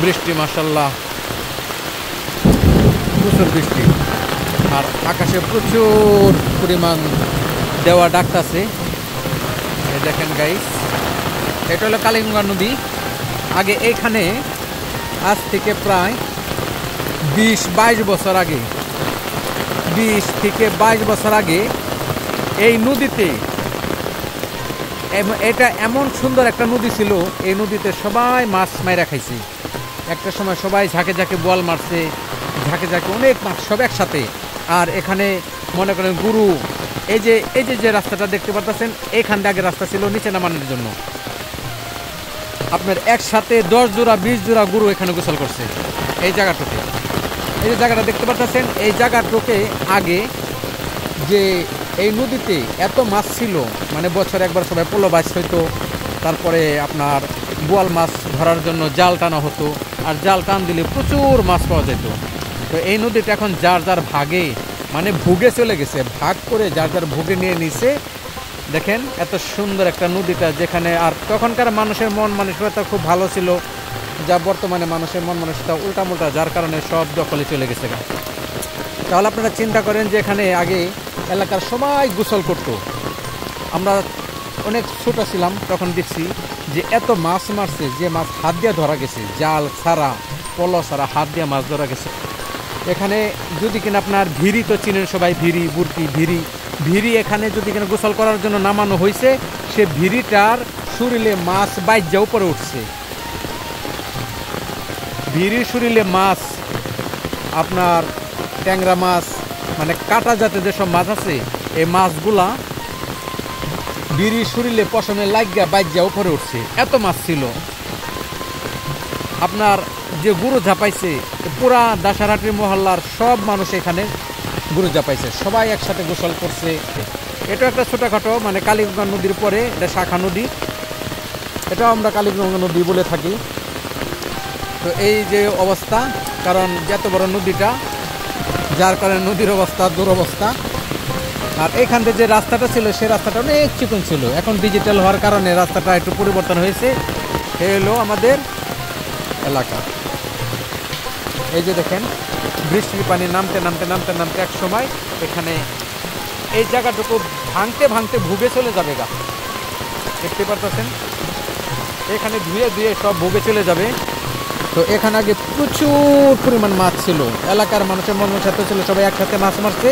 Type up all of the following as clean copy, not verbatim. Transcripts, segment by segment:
বৃষ্টি মাশাআল্লাহ, প্রচুর বৃষ্টি, আর আকাশে প্রচুর পরিমাণ দেওয়া ডাকতেছে। দেখেন গাইস, এটা হলো কালিগঙ্গা নদী। আগে এইখানে আজ থেকে প্রায় 20-22 বছর আগে, 20 থেকে 22 বছর আগে এই নদীতে, এটা এমন সুন্দর একটা নদী ছিল, এই নদীতে সবাই মাছ মাইরা খাইছে। একটা সময় সবাই ঝাঁকে ঝাঁকে বোয়াল মারছে, ঝাঁকে ঝাঁকে অনেক মাছ সব একসাথে। আর এখানে মনে করেন গুরু, এই যে যে রাস্তাটা দেখতে পাচ্ছেন, এইখান থেকে আগে রাস্তা ছিল নিচে নামানোর জন্য। আপনার একসাথে 10 জোড়া 20 জোড়া গরু এখানে গোসল করছে এই জায়গাটাতে। এই যে জায়গাটা দেখতে পাচ্ছেন, এই জায়গাটাকে আগে যে এই নদীতে এত মাছ ছিল, মানে বছর একবার সবাই পোলো বাস হইতো, তারপরে আপনার বোয়াল মাছ ধরার জন্য জাল টানা হতো, আর জাল টান দিলে প্রচুর মাছ পাওয়া যেত। তো এই নদীটা এখন যার যার ভাগে, মানে ভুগে চলে গেছে, ভাগ করে যার যার ভুগে নিয়ে নিছে। দেখেন এত সুন্দর একটা নদীটা, যেখানে আর তখনকার মানুষের মন মানসিকতা খুব ভালো ছিল, যা বর্তমানে মানুষের মন মানসিকতা উল্টামুল্টা, যার কারণে সব দখলে চলে গেছে। তাহলে আপনারা চিন্তা করেন যে এখানে আগে এলাকার সবাই গোসল করতো। আমরা অনেক ছোট ছিলাম তখন দেখছি যে এত মাছ মারছে, যে মাছ হাত দিয়ে ধরা গেছে, জাল ছাড়া পলো ছাড়া হাত দিয়ে মাছ ধরা গেছে। এখানে যদি কিনা আপনার ভিড়ি তো চিনেন সবাই, ভিড়ি বুরকি ভিড়ি এখানে যদি কিনা গোসল করার জন্য নামানো হয়েছে, সে ভিড়িটার শরীরে মাছ বাইজা উপরে উঠছে। ভিড়ির শরীরে মাছ, আপনার ট্যাংরা মাছ, মানে কাটা জাতের যেসব মাছ আছে, এই মাছগুলা ভিড়ির শরীরে পশমে লাগিয়া বাইজা উপরে উঠছে, এত মাছ ছিল। আপনার যে গুরু ঝাপাইছে, পুরা দাসারহাটের মহল্লার সব মানুষ এখানে গুরু ঝাপাইছে, সবাই একসাথে গোসল করছে। এটা একটা ছোটোখাটো, মানে কালিগঙ্গা নদীর পরে এটা শাখা নদী, এটাও আমরা কালিগঙ্গা নদী বলে থাকি। তো এই যে অবস্থা, কারণ যত বড় নদীটা, যার কারণে নদীর অবস্থা দুরবস্থা। আর এখান থেকে যে রাস্তাটা ছিল, সেই রাস্তাটা অনেক চিকন ছিল, এখন ডিজিটাল হওয়ার কারণে রাস্তাটা একটু পরিবর্তন হয়েছে। এই হলো আমাদের এলাকা। এই যে দেখেন বৃষ্টির পানি নামতে নামতে নামতে নামতে এক সময় এখানে এই জায়গাটুকু ভাঙতে ভাঙতে ভুগে চলে যাবে গা, দেখতে পারতেছেন, এখানে ধুয়ে ধুয়ে সব ভুগে চলে যাবে। তো এখানে আগে প্রচুর পরিমাণ মাছ ছিল, এলাকার মানুষের মন সাথে ছিল, সবাই একসাথে মাছ মারছে।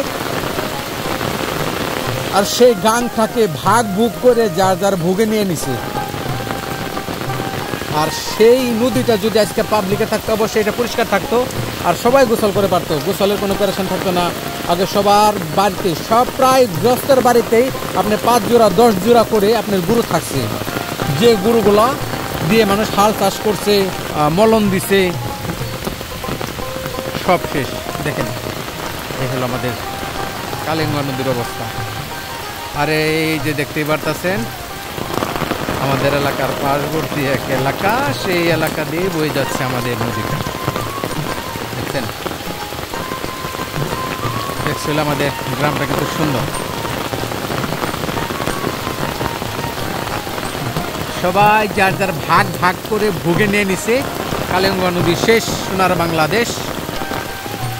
আর সেই গাংটাকে ভাগ ভুগ করে যার যার ভুগে নিয়ে নিছে। আর সেই নদীটা যদি আজকে পাবলিকে থাকতো, অবশ্যই এটা পরিষ্কার থাকতো, আর সবাই গোসল করে পারতো, গোসলের কোনো প্যারেশান থাকতো না। আগে সবার বাড়িতে, সব প্রায় গ্রস্তের বাড়িতেই আপনি 5 জোড়া 10 জোড়া করে আপনার গরু থাকছে, যে গরুগুলা দিয়ে মানুষ হাল চাষ করছে, মলন দিছে, সব শেষ। দেখেন এই হলো আমাদের কালিগঙ্গা নদীর অবস্থা। আর এই যে দেখতেই পারতেছেন আমাদের এলাকার পার্শ্ববর্তী এক এলাকা, সেই এলাকা দিয়ে বয়ে যাচ্ছে আমাদের নদীটা। দেখছেন, দেখছিল আমাদের গ্রামটা কিন্তু সুন্দর। সবাই যার যার ভাগ ভাগ করে ভুগে নিয়ে নিছে। কালিগঙ্গা নদী শেষ, সোনার বাংলাদেশ।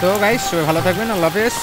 তো গাইস, সবাই ভালো থাকবেন, আল্লাহ হাফেজ।